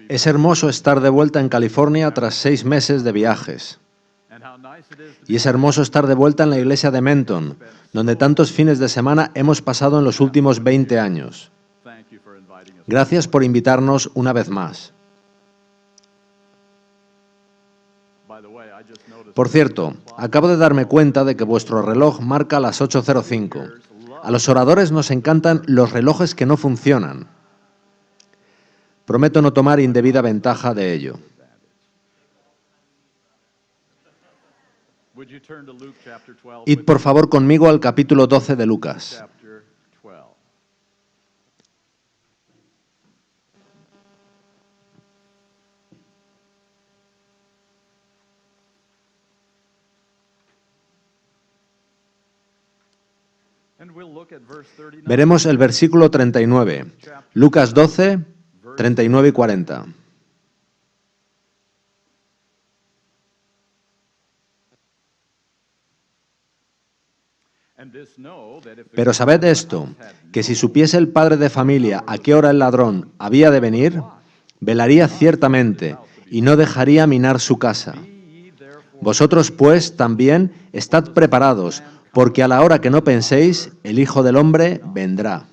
Es hermoso estar de vuelta en California tras 6 meses de viajes. Y es hermoso estar de vuelta en la iglesia de Menton, donde tantos fines de semana hemos pasado en los últimos 20 años. Gracias por invitarnos una vez más. Por cierto, acabo de darme cuenta de que vuestro reloj marca las 8:05. A los oradores nos encantan los relojes que no funcionan. Prometo no tomar indebida ventaja de ello. Id por favor conmigo al capítulo 12 de Lucas. Veremos el versículo 39, Lucas 12, 39 y 40. Pero sabed esto, que si supiese el padre de familia a qué hora el ladrón había de venir, velaría ciertamente y no dejaría minar su casa. Vosotros, pues, también estad preparados, porque a la hora que no penséis, el Hijo del Hombre vendrá.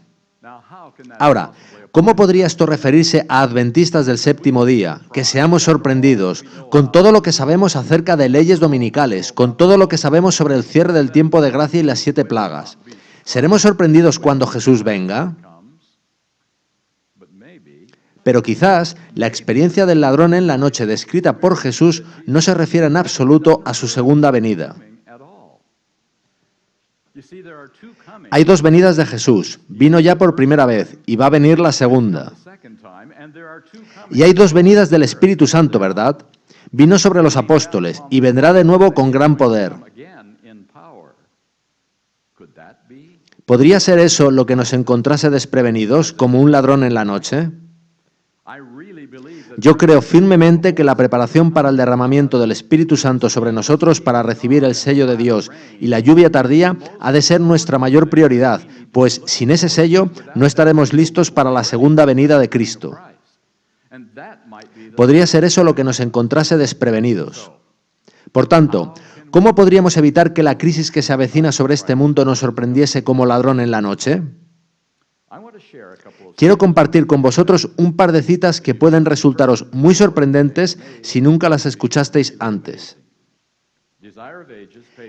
Ahora, ¿cómo podría esto referirse a adventistas del séptimo día? Que seamos sorprendidos con todo lo que sabemos acerca de leyes dominicales, con todo lo que sabemos sobre el cierre del tiempo de gracia y las 7 plagas. ¿Seremos sorprendidos cuando Jesús venga? Pero quizás la experiencia del ladrón en la noche descrita por Jesús no se refiere en absoluto a su segunda venida. Hay 2 venidas de Jesús. Vino ya por primera vez y va a venir la segunda. Y hay 2 venidas del Espíritu Santo, ¿verdad? Vino sobre los apóstoles y vendrá de nuevo con gran poder. ¿Podría ser eso lo que nos encontrase desprevenidos, como un ladrón en la noche? Yo creo firmemente que la preparación para el derramamiento del Espíritu Santo sobre nosotros para recibir el sello de Dios y la lluvia tardía ha de ser nuestra mayor prioridad, pues sin ese sello no estaremos listos para la segunda venida de Cristo. Podría ser eso lo que nos encontrase desprevenidos. Por tanto, ¿cómo podríamos evitar que la crisis que se avecina sobre este mundo nos sorprendiese como ladrón en la noche? Quiero compartir con vosotros un par de citas que pueden resultaros muy sorprendentes si nunca las escuchasteis antes.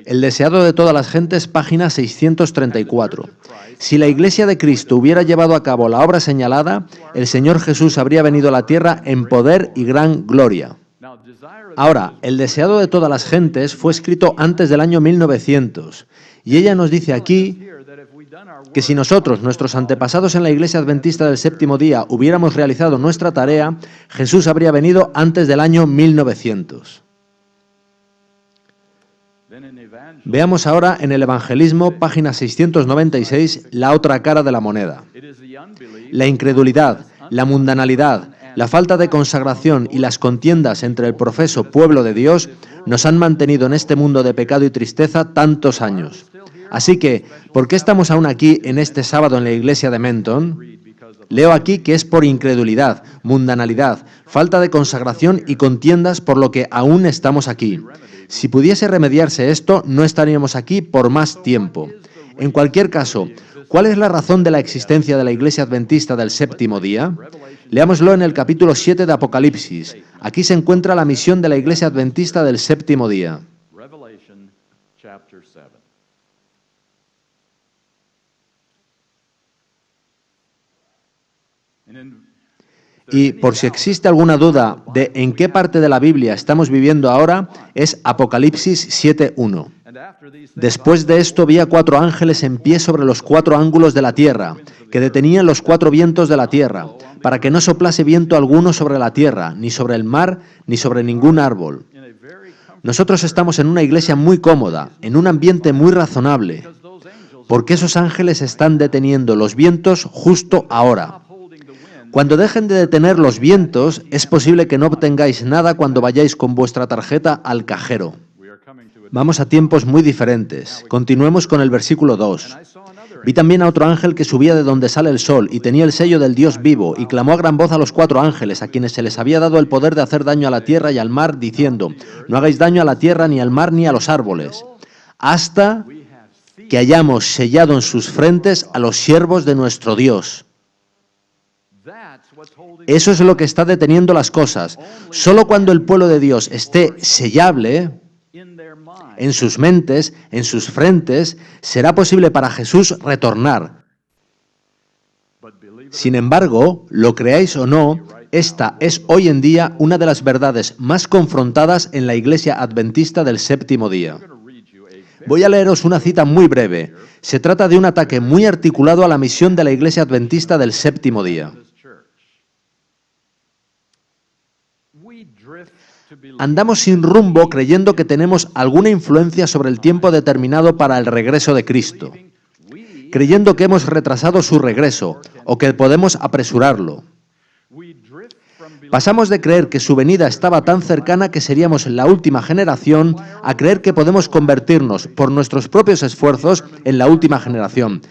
El deseado de todas las gentes, página 634. Si la Iglesia de Cristo hubiera llevado a cabo la obra señalada, el Señor Jesús habría venido a la tierra en poder y gran gloria. Ahora, el deseado de todas las gentes fue escrito antes del año 1900, y ella nos dice aquí que si nosotros, nuestros antepasados en la Iglesia Adventista del Séptimo Día, hubiéramos realizado nuestra tarea, Jesús habría venido antes del año 1900. Veamos ahora en el Evangelismo, página 696, la otra cara de la moneda. La incredulidad, la mundanalidad, la falta de consagración y las contiendas entre el profeso pueblo de Dios nos han mantenido en este mundo de pecado y tristeza tantos años. Así que, ¿por qué estamos aún aquí en este sábado en la iglesia de Menton? Leo aquí que es por incredulidad, mundanalidad, falta de consagración y contiendas por lo que aún estamos aquí. Si pudiese remediarse esto, no estaríamos aquí por más tiempo. En cualquier caso, ¿cuál es la razón de la existencia de la Iglesia Adventista del Séptimo Día? Leámoslo en el capítulo 7 de Apocalipsis. Aquí se encuentra la misión de la Iglesia Adventista del Séptimo Día. Y por si existe alguna duda de en qué parte de la Biblia estamos viviendo ahora, es Apocalipsis 7:1. Después de esto vi a 4 ángeles en pie sobre los 4 ángulos de la tierra, que detenían los 4 vientos de la tierra, para que no soplase viento alguno sobre la tierra, ni sobre el mar, ni sobre ningún árbol. Nosotros estamos en una iglesia muy cómoda, en un ambiente muy razonable, porque esos ángeles están deteniendo los vientos justo ahora. Cuando dejen de detener los vientos, es posible que no obtengáis nada cuando vayáis con vuestra tarjeta al cajero. Vamos a tiempos muy diferentes. Continuemos con el versículo 2. Vi también a otro ángel que subía de donde sale el sol y tenía el sello del Dios vivo y clamó a gran voz a los 4 ángeles a quienes se les había dado el poder de hacer daño a la tierra y al mar, diciendo: no hagáis daño a la tierra, ni al mar, ni a los árboles, hasta que hayamos sellado en sus frentes a los siervos de nuestro Dios. Eso es lo que está deteniendo las cosas. Solo cuando el pueblo de Dios esté sellable en sus mentes, en sus frentes, será posible para Jesús retornar. Sin embargo, lo creáis o no, esta es hoy en día una de las verdades más confrontadas en la Iglesia Adventista del Séptimo Día. Voy a leeros una cita muy breve. Se trata de un ataque muy articulado a la misión de la Iglesia Adventista del Séptimo Día. Andamos sin rumbo creyendo que tenemos alguna influencia sobre el tiempo determinado para el regreso de Cristo, creyendo que hemos retrasado su regreso o que podemos apresurarlo. Pasamos de creer que su venida estaba tan cercana que seríamos la última generación a creer que podemos convertirnos por nuestros propios esfuerzos en la última generación.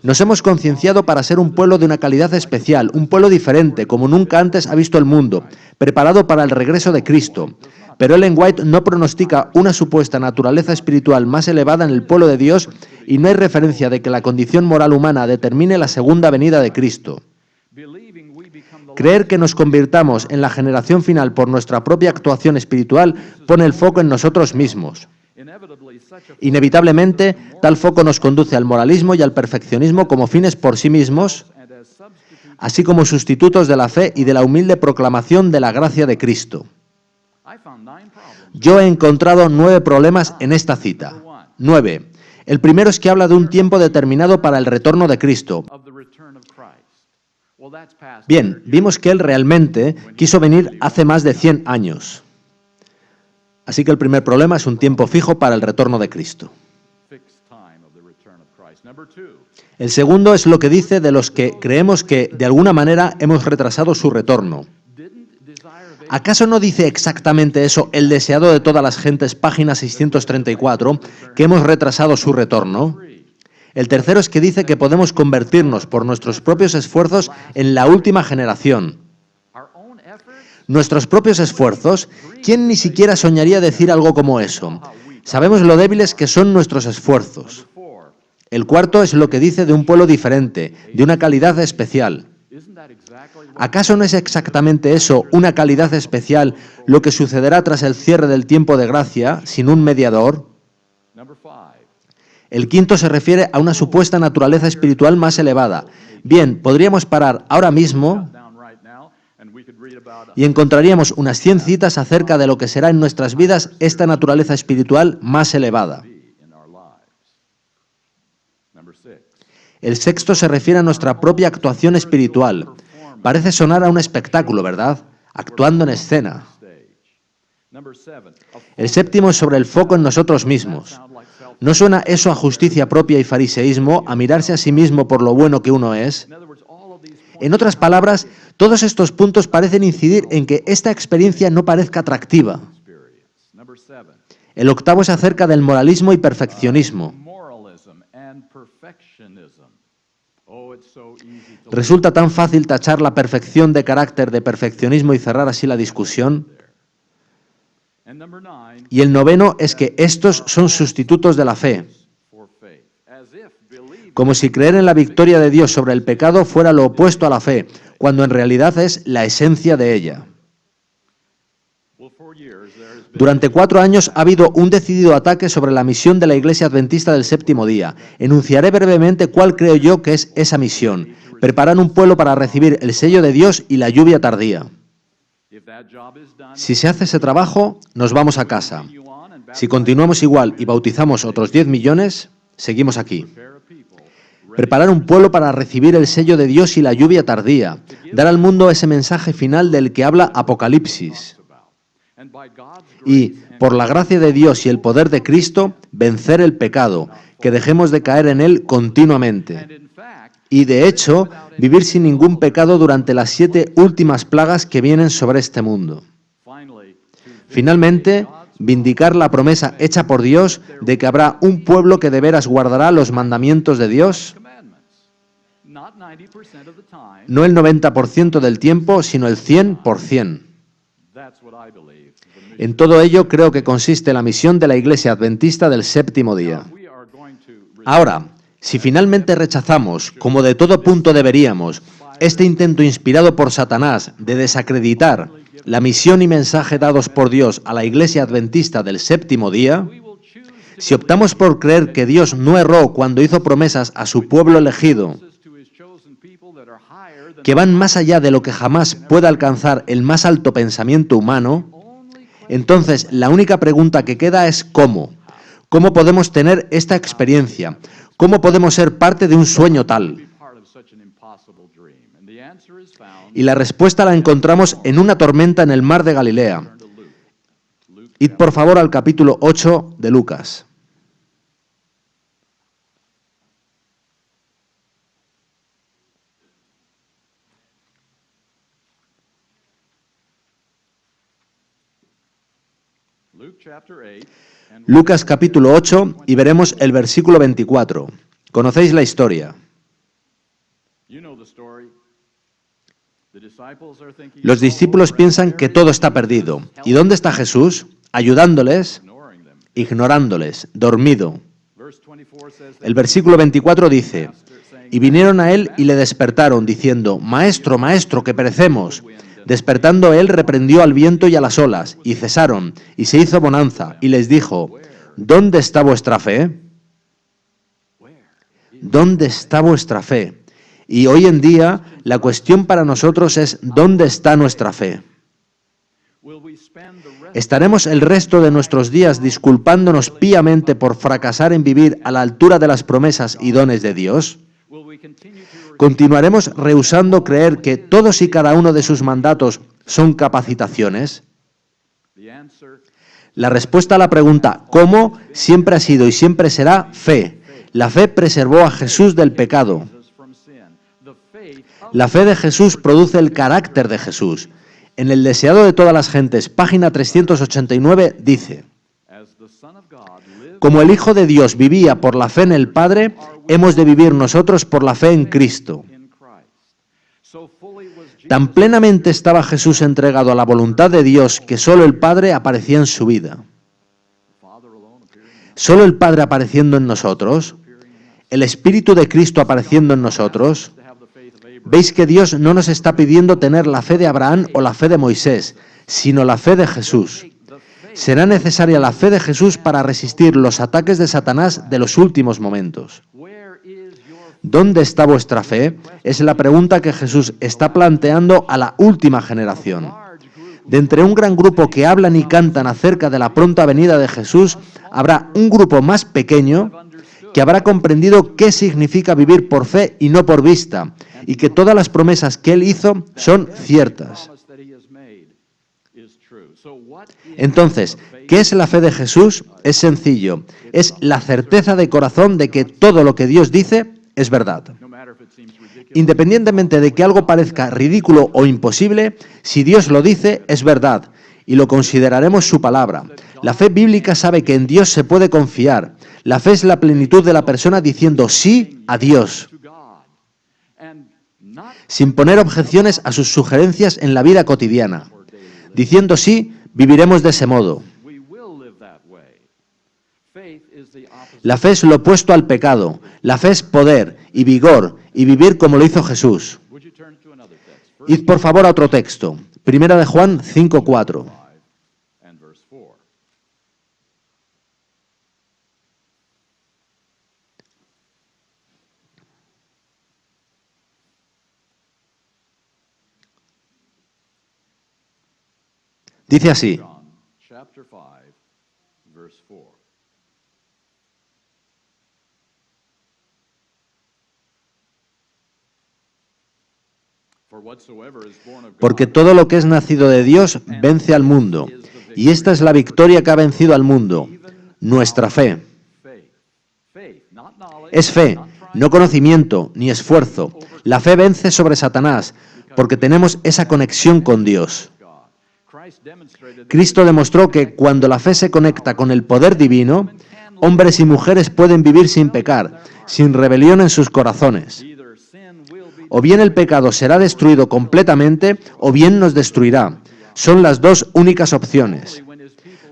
Nos hemos concienciado para ser un pueblo de una calidad especial, un pueblo diferente, como nunca antes ha visto el mundo, preparado para el regreso de Cristo. Pero Ellen White no pronostica una supuesta naturaleza espiritual más elevada en el pueblo de Dios y no hay referencia de que la condición moral humana determine la segunda venida de Cristo. Creer que nos convirtamos en la generación final por nuestra propia actuación espiritual pone el foco en nosotros mismos. Inevitablemente, tal foco nos conduce al moralismo y al perfeccionismo como fines por sí mismos, así como sustitutos de la fe y de la humilde proclamación de la gracia de Cristo. Yo he encontrado 9 problemas en esta cita. 9. El primero es que habla de un tiempo determinado para el retorno de Cristo. Bien, vimos que Él realmente quiso venir hace más de 100 años. Así que el primer problema es un tiempo fijo para el retorno de Cristo. El segundo es lo que dice de los que creemos que de alguna manera hemos retrasado su retorno. ¿Acaso no dice exactamente eso el deseado de todas las gentes, página 634, que hemos retrasado su retorno? El tercero es que dice que podemos convertirnos por nuestros propios esfuerzos en la última generación. Nuestros propios esfuerzos, ¿quién ni siquiera soñaría decir algo como eso? Sabemos lo débiles que son nuestros esfuerzos. El cuarto es lo que dice de un pueblo diferente, de una calidad especial. ¿Acaso no es exactamente eso, una calidad especial, lo que sucederá tras el cierre del tiempo de gracia, sin un mediador? El quinto se refiere a una supuesta naturaleza espiritual más elevada. Bien, podríamos parar ahora mismo y encontraríamos unas 100 citas acerca de lo que será en nuestras vidas esta naturaleza espiritual más elevada. El sexto se refiere a nuestra propia actuación espiritual. Parece sonar a un espectáculo, ¿verdad? Actuando en escena. El séptimo es sobre el foco en nosotros mismos. ¿No suena eso a justicia propia y fariseísmo, a mirarse a sí mismo por lo bueno que uno es? En otras palabras, todos estos puntos parecen incidir en que esta experiencia no parezca atractiva. El octavo es acerca del moralismo y perfeccionismo. Resulta tan fácil tachar la perfección de carácter de perfeccionismo y cerrar así la discusión. Y el noveno es que estos son sustitutos de la fe, como si creer en la victoria de Dios sobre el pecado fuera lo opuesto a la fe, cuando en realidad es la esencia de ella. Durante 4 años ha habido un decidido ataque sobre la misión de la Iglesia Adventista del Séptimo Día. Enunciaré brevemente cuál creo yo que es esa misión: preparar un pueblo para recibir el sello de Dios y la lluvia tardía. Si se hace ese trabajo, nos vamos a casa. Si continuamos igual y bautizamos otros 10 millones, seguimos aquí. Preparar un pueblo para recibir el sello de Dios y la lluvia tardía. Dar al mundo ese mensaje final del que habla Apocalipsis. Y, por la gracia de Dios y el poder de Cristo, vencer el pecado, que dejemos de caer en él continuamente. Y, de hecho, vivir sin ningún pecado durante las 7 últimas plagas que vienen sobre este mundo. Finalmente, vindicar la promesa hecha por Dios de que habrá un pueblo que de veras guardará los mandamientos de Dios? No el 90% del tiempo, sino el 100%. En todo ello creo que consiste la misión de la Iglesia Adventista del Séptimo Día. Ahora, si finalmente rechazamos, como de todo punto deberíamos, este intento inspirado por Satanás de desacreditar la misión y mensaje dados por Dios a la Iglesia Adventista del Séptimo Día, si optamos por creer que Dios no erró cuando hizo promesas a su pueblo elegido, que van más allá de lo que jamás pueda alcanzar el más alto pensamiento humano, entonces la única pregunta que queda es ¿cómo? ¿Cómo podemos tener esta experiencia? ¿Cómo podemos ser parte de un sueño tal? Y la respuesta la encontramos en una tormenta en el mar de Galilea. Id por favor al capítulo 8 de Lucas. Lucas capítulo 8 y veremos el versículo 24. ¿Conocéis la historia? Los discípulos piensan que todo está perdido. ¿Y dónde está Jesús? Ayudándoles, ignorándoles, dormido. El versículo 24 dice, y vinieron a él y le despertaron, diciendo, Maestro, Maestro, que perecemos. Despertando él, reprendió al viento y a las olas, y cesaron, y se hizo bonanza, y les dijo, ¿dónde está vuestra fe? ¿Dónde está vuestra fe? Y hoy en día, la cuestión para nosotros es, ¿dónde está nuestra fe? ¿Estaremos el resto de nuestros días disculpándonos píamente por fracasar en vivir a la altura de las promesas y dones de Dios? ¿Continuaremos rehusando creer que todos y cada uno de sus mandatos son capacitaciones? La respuesta a la pregunta ¿cómo? Siempre ha sido y siempre será fe. La fe preservó a Jesús del pecado. La fe de Jesús produce el carácter de Jesús. En el Deseado de todas las gentes, página 389, dice, como el Hijo de Dios vivía por la fe en el Padre, hemos de vivir nosotros por la fe en Cristo. Tan plenamente estaba Jesús entregado a la voluntad de Dios que solo el Padre aparecía en su vida. Solo el Padre apareciendo en nosotros, el Espíritu de Cristo apareciendo en nosotros. Veis que Dios no nos está pidiendo tener la fe de Abraham o la fe de Moisés, sino la fe de Jesús. Será necesaria la fe de Jesús para resistir los ataques de Satanás de los últimos momentos. ¿Dónde está vuestra fe? Es la pregunta que Jesús está planteando a la última generación. De entre un gran grupo que hablan y cantan acerca de la pronta venida de Jesús, habrá un grupo más pequeño que habrá comprendido qué significa vivir por fe y no por vista, y que todas las promesas que Él hizo son ciertas. Entonces, ¿qué es la fe de Jesús? Es sencillo, es la certeza de corazón de que todo lo que Dios dice es verdad. Independientemente de que algo parezca ridículo o imposible, si Dios lo dice, es verdad, y lo consideraremos su palabra. La fe bíblica sabe que en Dios se puede confiar. La fe es la plenitud de la persona diciendo sí a Dios, sin poner objeciones a sus sugerencias en la vida cotidiana. Diciendo sí, viviremos de ese modo. La fe es lo opuesto al pecado. La fe es poder y vigor y vivir como lo hizo Jesús. Id por favor a otro texto. Primera de Juan 5:4. Dice así. Porque todo lo que es nacido de Dios vence al mundo, y esta es la victoria que ha vencido al mundo, nuestra fe. Es fe, no conocimiento ni esfuerzo. La fe vence sobre Satanás, porque tenemos esa conexión con Dios. Cristo demostró que cuando la fe se conecta con el poder divino, hombres y mujeres pueden vivir sin pecar, sin rebelión en sus corazones. O bien el pecado será destruido completamente, o bien nos destruirá. Son las dos únicas opciones.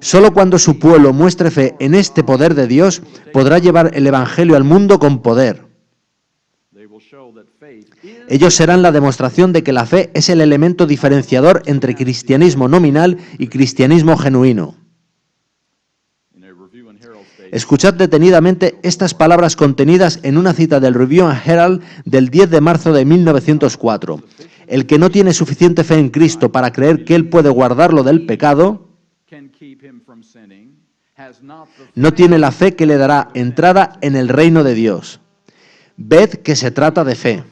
Solo cuando su pueblo muestre fe en este poder de Dios, podrá llevar el Evangelio al mundo con poder. Ellos serán la demostración de que la fe es el elemento diferenciador entre cristianismo nominal y cristianismo genuino. Escuchad detenidamente estas palabras contenidas en una cita del Review and Herald del 10 de marzo de 1904. El que no tiene suficiente fe en Cristo para creer que Él puede guardarlo del pecado, no tiene la fe que le dará entrada en el reino de Dios. Ved que se trata de fe.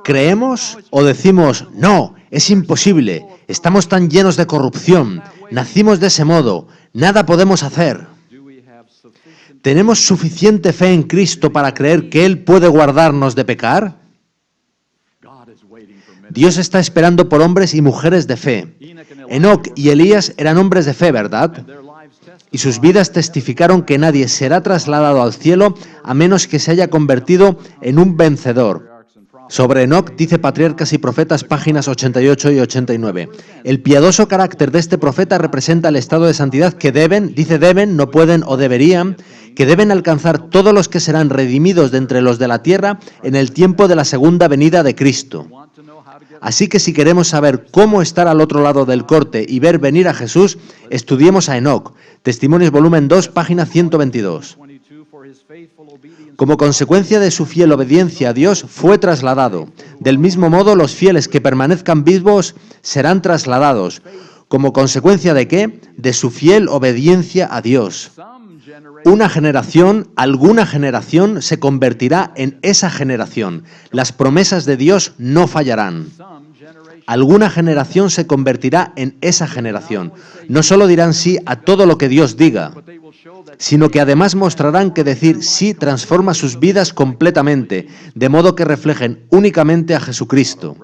¿Creemos o decimos, no, es imposible, estamos tan llenos de corrupción, nacimos de ese modo, nada podemos hacer? ¿Tenemos suficiente fe en Cristo para creer que Él puede guardarnos de pecar? Dios está esperando por hombres y mujeres de fe. Enoc y Elías eran hombres de fe, ¿verdad? Y sus vidas testificaron que nadie será trasladado al cielo a menos que se haya convertido en un vencedor. Sobre Enoc dice Patriarcas y Profetas, páginas 88 y 89. El piadoso carácter de este profeta representa el estado de santidad que deben, no pueden o deberían, que deben alcanzar todos los que serán redimidos de entre los de la tierra en el tiempo de la segunda venida de Cristo. Así que si queremos saber cómo estar al otro lado del corte y ver venir a Jesús, estudiemos a Enoc. Testimonios volumen 2, página 122. Como consecuencia de su fiel obediencia a Dios, fue trasladado. Del mismo modo, los fieles que permanezcan vivos serán trasladados. ¿Como consecuencia de qué? De su fiel obediencia a Dios. Una generación, alguna generación, se convertirá en esa generación. Las promesas de Dios no fallarán. Alguna generación se convertirá en esa generación. No solo dirán sí a todo lo que Dios diga, sino que además mostrarán que decir sí transforma sus vidas completamente, de modo que reflejen únicamente a Jesucristo.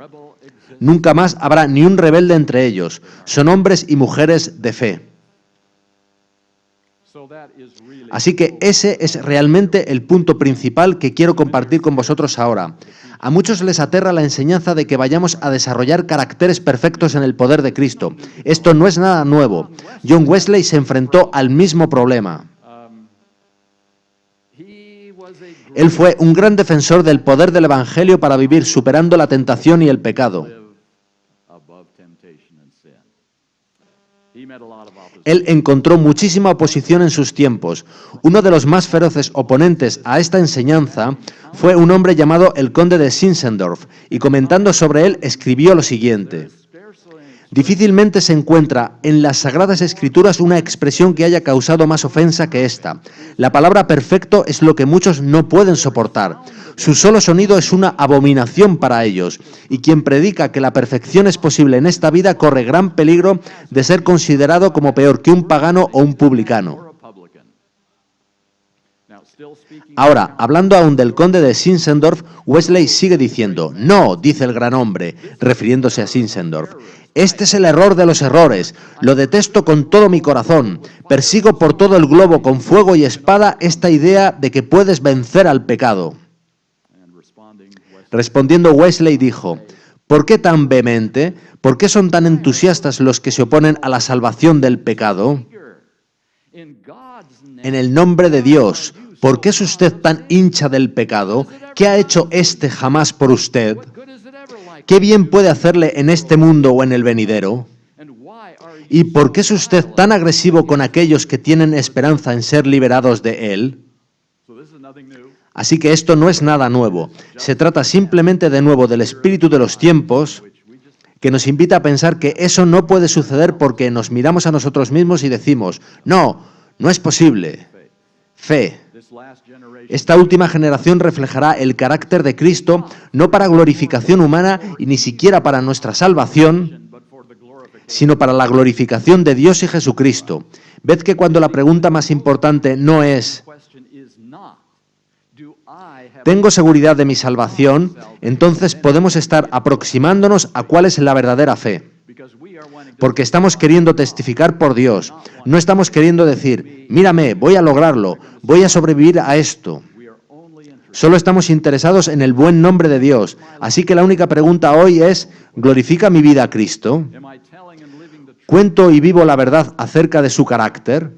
Nunca más habrá ni un rebelde entre ellos. Son hombres y mujeres de fe. Así que ese es realmente el punto principal que quiero compartir con vosotros ahora. A muchos les aterra la enseñanza de que vayamos a desarrollar caracteres perfectos en el poder de Cristo. Esto no es nada nuevo. John Wesley se enfrentó al mismo problema. Él fue un gran defensor del poder del Evangelio para vivir superando la tentación y el pecado. Él encontró muchísima oposición en sus tiempos. Uno de los más feroces oponentes a esta enseñanza fue un hombre llamado el conde de Zinzendorf, y comentando sobre él escribió lo siguiente: difícilmente se encuentra en las Sagradas Escrituras una expresión que haya causado más ofensa que esta. La palabra perfecto es lo que muchos no pueden soportar. Su solo sonido es una abominación para ellos, y quien predica que la perfección es posible en esta vida corre gran peligro de ser considerado como peor que un pagano o un publicano. Ahora, hablando aún del conde de Zinzendorf, Wesley sigue diciendo: no, dice el gran hombre, refiriéndose a Zinzendorf. Este es el error de los errores. Lo detesto con todo mi corazón. Persigo por todo el globo con fuego y espada esta idea de que puedes vencer al pecado. Respondiendo, Wesley dijo: ¿por qué tan vehemente? ¿Por qué son tan entusiastas los que se oponen a la salvación del pecado? En el nombre de Dios, ¿por qué es usted tan hincha del pecado? ¿Qué ha hecho éste jamás por usted? ¿Qué bien puede hacerle en este mundo o en el venidero? ¿Y por qué es usted tan agresivo con aquellos que tienen esperanza en ser liberados de él? Así que esto no es nada nuevo. Se trata simplemente de nuevo del espíritu de los tiempos, que nos invita a pensar que eso no puede suceder porque nos miramos a nosotros mismos y decimos: no, no es posible. Fe. Esta última generación reflejará el carácter de Cristo, no para glorificación humana y ni siquiera para nuestra salvación, sino para la glorificación de Dios y Jesucristo. Ved que cuando la pregunta más importante no es ¿tengo seguridad de mi salvación?, entonces podemos estar aproximándonos a cuál es la verdadera fe. Porque estamos queriendo testificar por Dios. No estamos queriendo decir, mírame, voy a lograrlo, voy a sobrevivir a esto. Solo estamos interesados en el buen nombre de Dios. Así que la única pregunta hoy es, ¿glorifica mi vida a Cristo? ¿Cuento y vivo la verdad acerca de su carácter?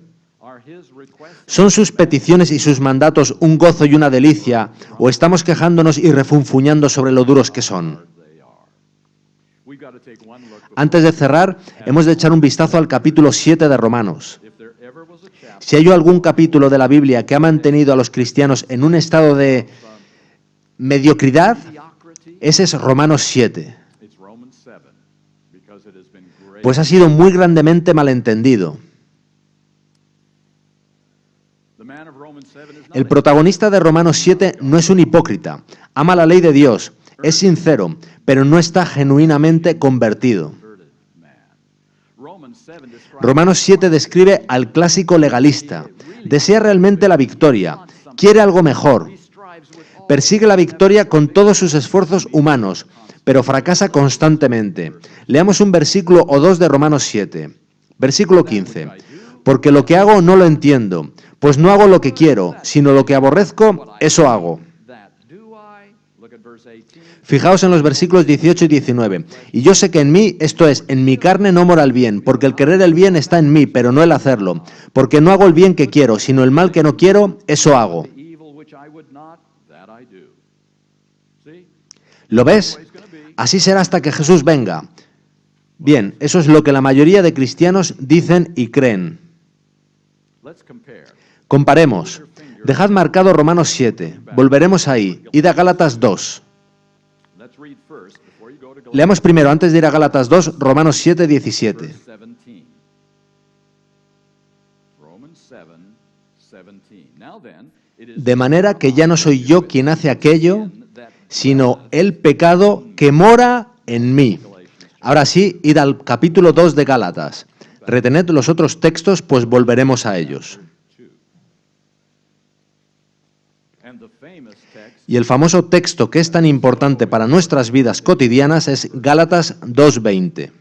¿Son sus peticiones y sus mandatos un gozo y una delicia, o estamos quejándonos y refunfuñando sobre lo duros que son? Antes de cerrar, hemos de echar un vistazo al capítulo 7 de Romanos. Si hay algún capítulo de la Biblia que ha mantenido a los cristianos en un estado de mediocridad, ese es Romanos 7. Pues ha sido muy grandemente malentendido. El protagonista de Romanos 7 no es un hipócrita, ama la ley de Dios, es sincero, pero no está genuinamente convertido. Romanos 7 describe al clásico legalista. Desea realmente la victoria, quiere algo mejor. Persigue la victoria con todos sus esfuerzos humanos, pero fracasa constantemente. Leamos un versículo o dos de Romanos 7. Versículo 15. Porque lo que hago no lo entiendo, pues no hago lo que quiero, sino lo que aborrezco, eso hago. Fijaos en los versículos 18 y 19. Y yo sé que en mí, esto es, en mi carne no mora el bien, porque el querer el bien está en mí, pero no el hacerlo. Porque no hago el bien que quiero, sino el mal que no quiero, eso hago. ¿Lo ves? Así será hasta que Jesús venga. Bien, eso es lo que la mayoría de cristianos dicen y creen. Comparemos. Dejad marcado Romanos 7. Volveremos ahí. Id a Gálatas 2. Leamos primero, antes de ir a Gálatas 2, Romanos 7, 17. De manera que ya no soy yo quien hace aquello, sino el pecado que mora en mí. Ahora sí, id al capítulo 2 de Gálatas. Retened los otros textos, pues volveremos a ellos. Y el famoso texto que es tan importante para nuestras vidas cotidianas es Gálatas 2:20.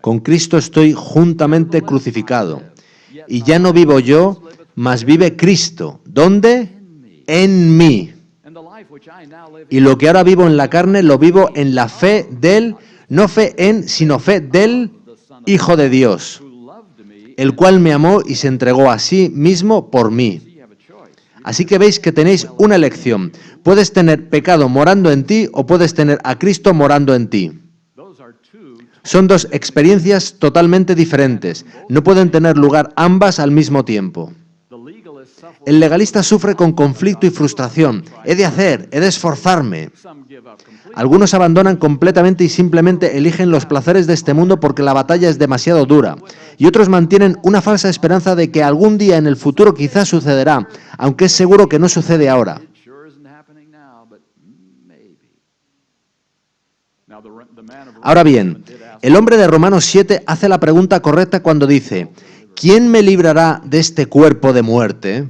Con Cristo estoy juntamente crucificado, y ya no vivo yo, mas vive Cristo. ¿Dónde? En mí. Y lo que ahora vivo en la carne, lo vivo en la fe del, no fe en, sino fe del Hijo de Dios, el cual me amó y se entregó a sí mismo por mí. Así que veis que tenéis una elección. Puedes tener pecado morando en ti o puedes tener a Cristo morando en ti. Son dos experiencias totalmente diferentes. No pueden tener lugar ambas al mismo tiempo. El legalista sufre con conflicto y frustración. He de esforzarme. Algunos abandonan completamente y simplemente eligen los placeres de este mundo porque la batalla es demasiado dura. Y otros mantienen una falsa esperanza de que algún día en el futuro quizás sucederá, aunque es seguro que no sucede ahora. Ahora bien, el hombre de Romanos 7 hace la pregunta correcta cuando dice, ¿quién me librará de este cuerpo de muerte?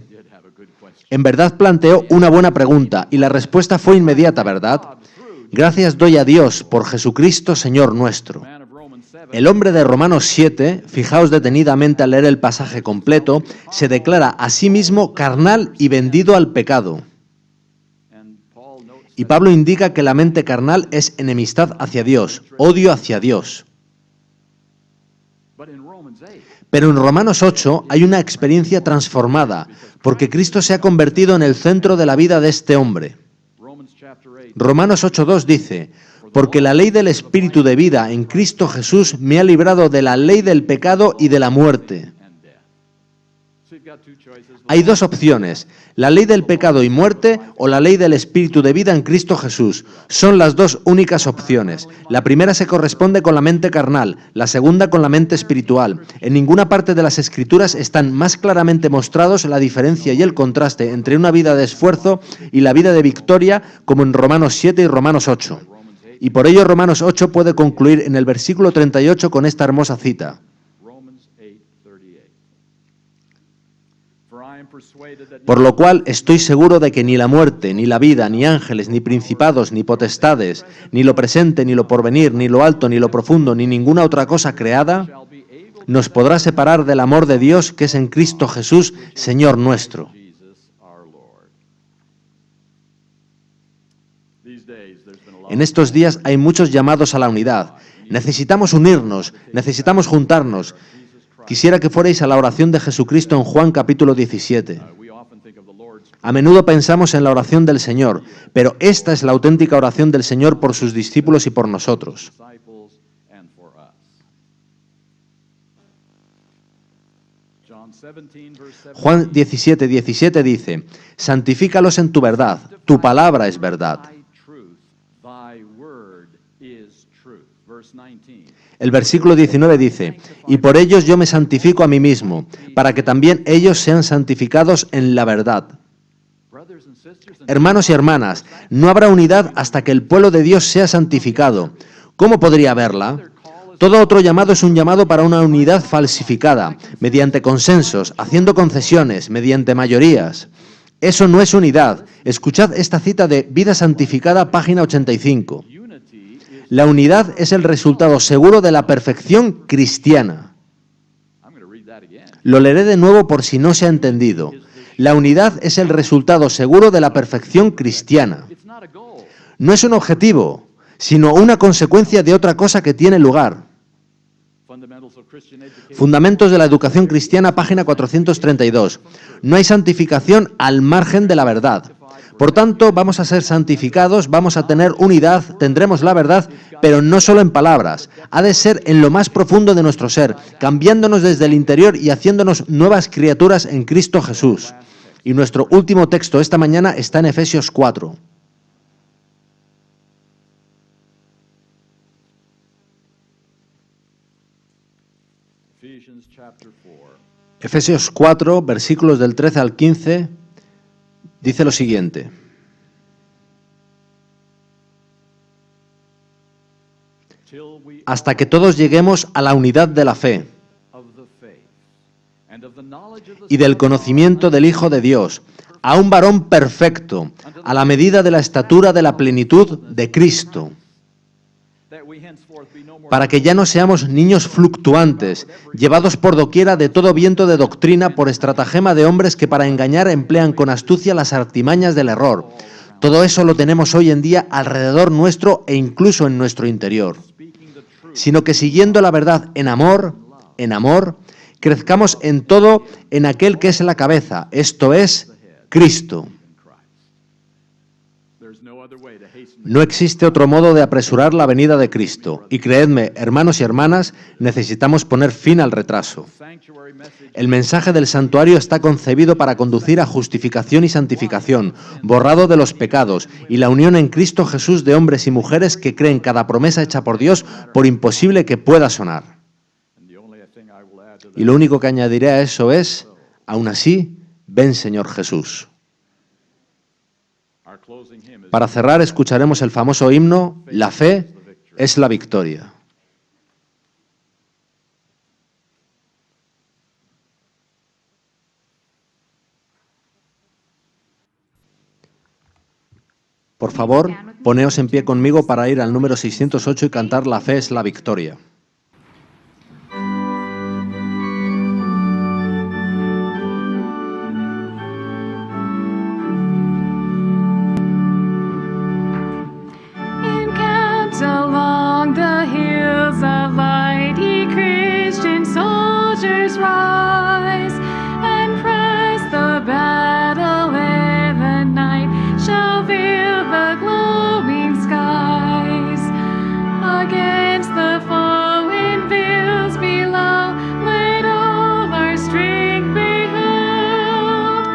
En verdad planteó una buena pregunta y la respuesta fue inmediata, ¿verdad? Gracias doy a Dios por Jesucristo, Señor nuestro. El hombre de Romanos 7, fijaos detenidamente al leer el pasaje completo, se declara a sí mismo carnal y vendido al pecado. Y Pablo indica que la mente carnal es enemistad hacia Dios, odio hacia Dios. Pero en Romanos 8 hay una experiencia transformada, porque Cristo se ha convertido en el centro de la vida de este hombre. Romanos 8:2 dice, porque la ley del Espíritu de vida en Cristo Jesús me ha librado de la ley del pecado y de la muerte. Hay dos opciones, la ley del pecado y muerte o la ley del Espíritu de vida en Cristo Jesús. Son las dos únicas opciones. La primera se corresponde con la mente carnal, la segunda con la mente espiritual. En ninguna parte de las Escrituras están más claramente mostrados la diferencia y el contraste entre una vida de esfuerzo y la vida de victoria como en Romanos 7 y Romanos 8. Y por ello Romanos 8 puede concluir en el versículo 38 con esta hermosa cita. Por lo cual estoy seguro de que ni la muerte, ni la vida, ni ángeles, ni principados, ni potestades, ni lo presente, ni lo porvenir, ni lo alto, ni lo profundo, ni ninguna otra cosa creada, nos podrá separar del amor de Dios que es en Cristo Jesús, Señor nuestro. En estos días hay muchos llamados a la unidad. Necesitamos unirnos, necesitamos juntarnos. Quisiera que fuerais a la oración de Jesucristo en Juan capítulo 17. A menudo pensamos en la oración del Señor, pero esta es la auténtica oración del Señor por sus discípulos y por nosotros. Juan 17, 17 dice, santifícalos en tu verdad, tu palabra es verdad. El versículo 19 dice, y por ellos yo me santifico a mí mismo, para que también ellos sean santificados en la verdad. Hermanos y hermanas, no habrá unidad hasta que el pueblo de Dios sea santificado. ¿Cómo podría haberla? Todo otro llamado es un llamado para una unidad falsificada, mediante consensos, haciendo concesiones, mediante mayorías. Eso no es unidad. Escuchad esta cita de Vida Santificada, página 85. La unidad es el resultado seguro de la perfección cristiana. Lo leeré de nuevo por si no se ha entendido. La unidad es el resultado seguro de la perfección cristiana. No es un objetivo, sino una consecuencia de otra cosa que tiene lugar. Fundamentos de la educación cristiana, página 432. No hay santificación al margen de la verdad. Por tanto, vamos a ser santificados, vamos a tener unidad, tendremos la verdad, pero no solo en palabras. Ha de ser en lo más profundo de nuestro ser, cambiándonos desde el interior y haciéndonos nuevas criaturas en Cristo Jesús. Y nuestro último texto esta mañana está en Efesios 4. Efesios 4, versículos del 13 al 15, dice lo siguiente. Hasta que todos lleguemos a la unidad de la fe y del conocimiento del Hijo de Dios, a un varón perfecto, a la medida de la estatura de la plenitud de Cristo, para que ya no seamos niños fluctuantes, llevados por doquiera de todo viento de doctrina por estratagema de hombres que para engañar emplean con astucia las artimañas del error. Todo eso lo tenemos hoy en día alrededor nuestro e incluso en nuestro interior. Sino que siguiendo la verdad en amor, crezcamos en todo en aquel que es la cabeza, esto es, Cristo. No existe otro modo de apresurar la venida de Cristo. Y creedme, hermanos y hermanas, necesitamos poner fin al retraso. El mensaje del santuario está concebido para conducir a justificación y santificación, borrado de los pecados, y la unión en Cristo Jesús de hombres y mujeres que creen cada promesa hecha por Dios, por imposible que pueda sonar. Y lo único que añadiré a eso es, aún así, ven Señor Jesús. Para cerrar, escucharemos el famoso himno, La fe es la victoria. Por favor, poneos en pie conmigo para ir al número 608 y cantar La fe es la victoria. Along the hills of light, ye Christian soldiers rise, and press the battle ere the night shall veil the glowing skies. Against the foe in vales below, let all our strength behold.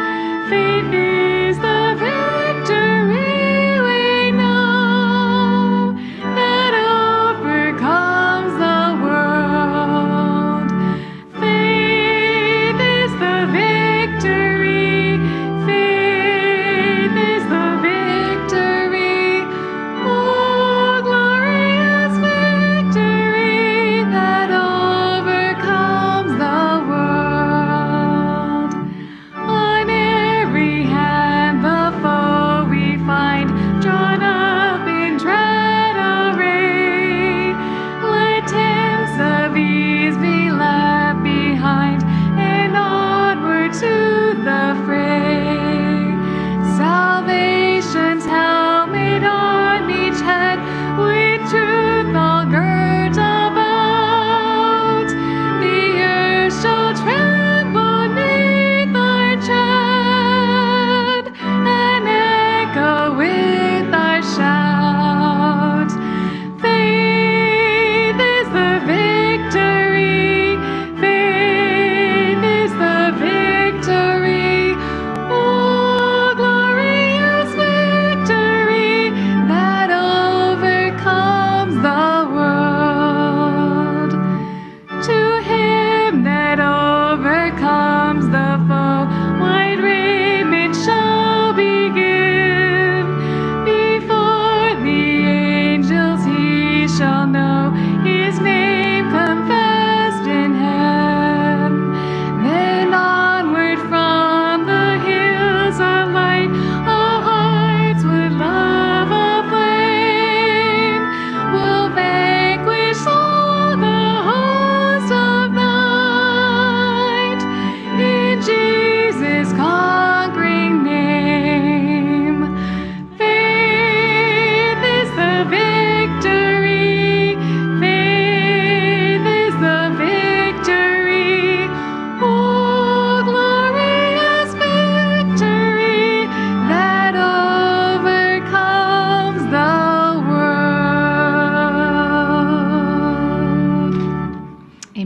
Faith is the victory we know, that overcomes the world. Faith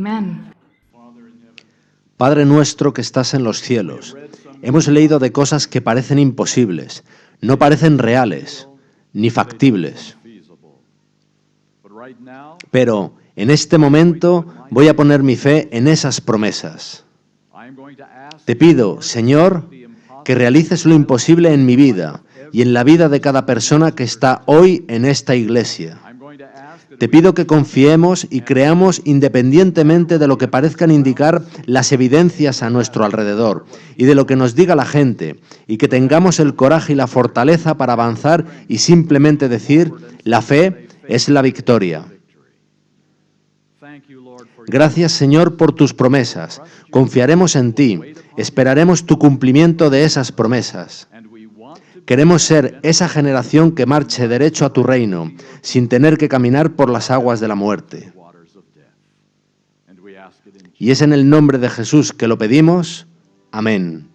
Amen. Padre nuestro que estás en los cielos, hemos leído de cosas que parecen imposibles, no parecen reales, ni factibles. Pero en este momento voy a poner mi fe en esas promesas. Te pido, Señor, que realices lo imposible en mi vida y en la vida de cada persona que está hoy en esta iglesia. Te pido que confiemos y creamos independientemente de lo que parezcan indicar las evidencias a nuestro alrededor y de lo que nos diga la gente, y que tengamos el coraje y la fortaleza para avanzar y simplemente decir, la fe es la victoria. Gracias, Señor, por tus promesas. Confiaremos en ti, esperaremos tu cumplimiento de esas promesas. Queremos ser esa generación que marche derecho a tu reino, sin tener que caminar por las aguas de la muerte. Y es en el nombre de Jesús que lo pedimos. Amén.